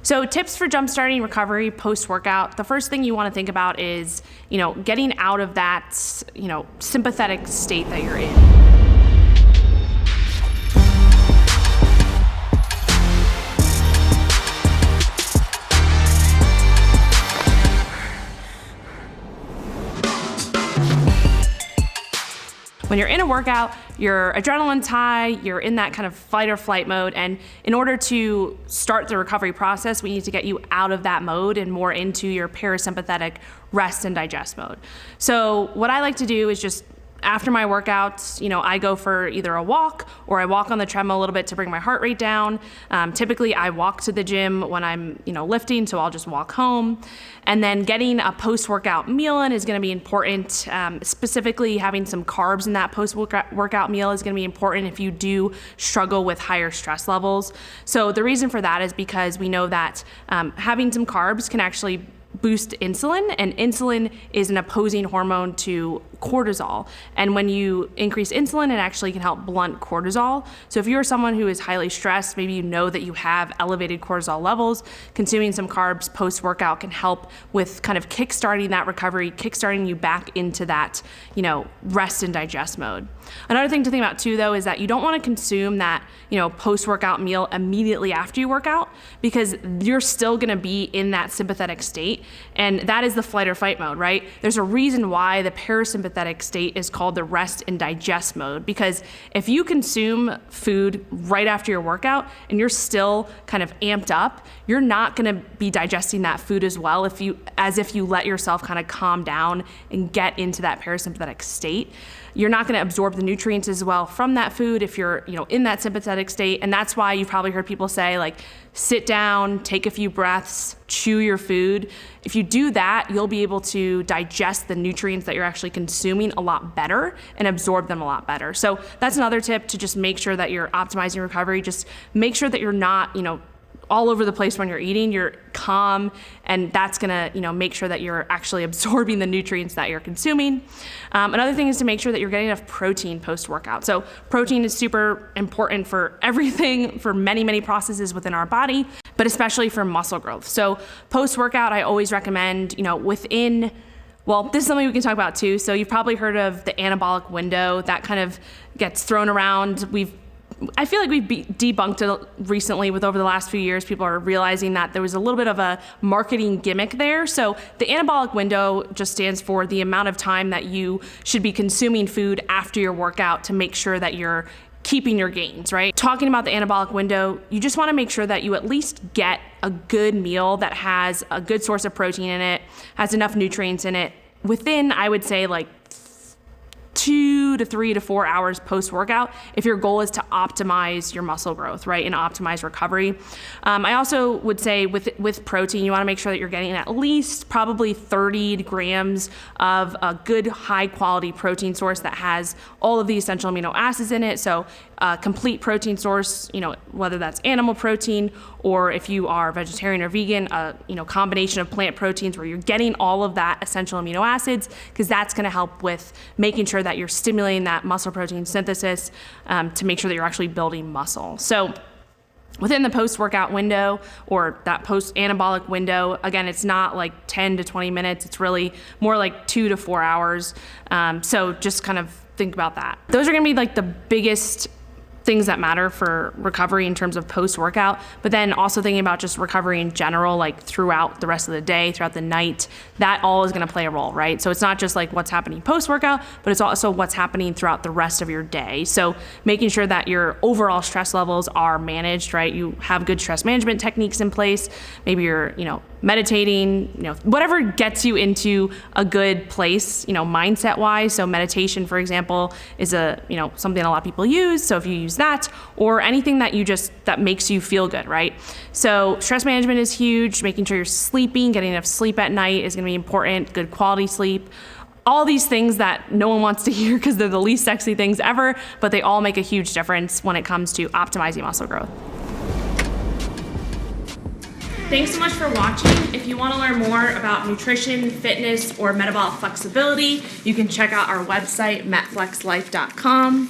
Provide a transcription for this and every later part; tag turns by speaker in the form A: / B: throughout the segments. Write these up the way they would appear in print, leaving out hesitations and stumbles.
A: So tips for jumpstarting recovery post-workout. The first thing you want to think about is, getting out of that, sympathetic state that you're in. When you're in a workout, your adrenaline's high, you're in that kind of fight or flight mode, and in order to start the recovery process, we need to get you out of that mode and more into your parasympathetic rest and digest mode. So what I like to do is just after my workouts, I go for either a walk or I walk on the treadmill a little bit to bring my heart rate down. Typically, I walk to the gym when I'm, lifting, so I'll just walk home. And then getting a post-workout meal in is going to be important. Specifically, having some carbs in that post-workout meal is going to be important if you do struggle with higher stress levels. So the reason for that is because we know that having some carbs can actually boost insulin, and insulin is an opposing hormone to cortisol. And when you increase insulin, it actually can help blunt cortisol. So if you're someone who is highly stressed, maybe you know that you have elevated cortisol levels, consuming some carbs post-workout can help with kind of kickstarting that recovery, kickstarting you back into that, rest and digest mode. Another thing to think about too, though, is that you don't want to consume that, post-workout meal immediately after you work out, because you're still going to be in that sympathetic state. And that is the flight or fight mode, right? There's a reason why the parasympathetic state is called the rest and digest mode, because if you consume food right after your workout and you're still kind of amped up, you're not going to be digesting that food as well as if you let yourself kind of calm down and get into that parasympathetic state. You're not going to absorb the nutrients as well from that food if you're, in that sympathetic state. And that's why you've probably heard people say, like, sit down, take a few breaths, chew your food. If you do that, you'll be able to digest the nutrients that you're actually consuming a lot better and absorb them a lot better. So that's another tip to just make sure that you're optimizing recovery. Just make sure that you're not, all over the place when you're eating. You're calm, and that's gonna, make sure that you're actually absorbing the nutrients that you're consuming. Another thing is to make sure that you're getting enough protein post-workout. So protein is super important for everything, for many, many processes within our body, but especially for muscle growth. So post-workout, I always recommend, this is something we can talk about too. So you've probably heard of the anabolic window. That kind of gets thrown around. I feel like we've debunked it recently over the last few years. People are realizing that there was a little bit of a marketing gimmick there. So the anabolic window just stands for the amount of time that you should be consuming food after your workout to make sure that you're keeping your gains, right? Talking about the anabolic window, you just want to make sure that you at least get a good meal that has a good source of protein in it, has enough nutrients in it, within, I would say, like 2 to 3 to 4 hours post-workout if your goal is to optimize your muscle growth, right, and optimize recovery. I also would say with protein, you want to make sure that you're getting at least probably 30 grams of a good high-quality protein source that has all of the essential amino acids in it. So a complete protein source, whether that's animal protein or if you are vegetarian or vegan, a combination of plant proteins where you're getting all of that essential amino acids, because that's going to help with making sure that you're stimulating that muscle protein synthesis to make sure that you're actually building muscle. So within the post-workout window or that post-anabolic window, again, it's not like 10 to 20 minutes. It's really more like 2 to 4 hours. So just kind of think about that. Those are going to be like the biggest things that matter for recovery in terms of post-workout, but then also thinking about just recovery in general, like throughout the rest of the day, throughout the night, that all is going to play a role, right? So it's not just like what's happening post-workout, but it's also what's happening throughout the rest of your day. So making sure that your overall stress levels are managed, right? You have good stress management techniques in place. Maybe you're, meditating, whatever gets you into a good place, mindset wise. So meditation, for example, is something a lot of people use. So if you use that, or anything that makes you feel good, right? So stress management is huge. Making sure you're sleeping, getting enough sleep at night is going to be important. Good quality sleep. All these things that no one wants to hear because they're the least sexy things ever, but they all make a huge difference when it comes to optimizing muscle growth. Thanks so much for watching. If you want to learn more about nutrition, fitness, or metabolic flexibility, you can check out our website, metflexlife.com.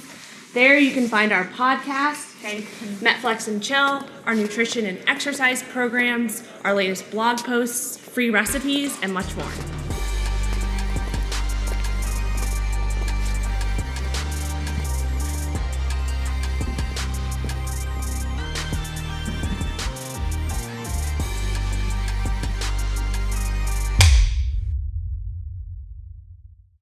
A: There you can find our podcast Okay, MetFlex and Chill, our nutrition and exercise programs, our latest blog posts, free recipes, and much more.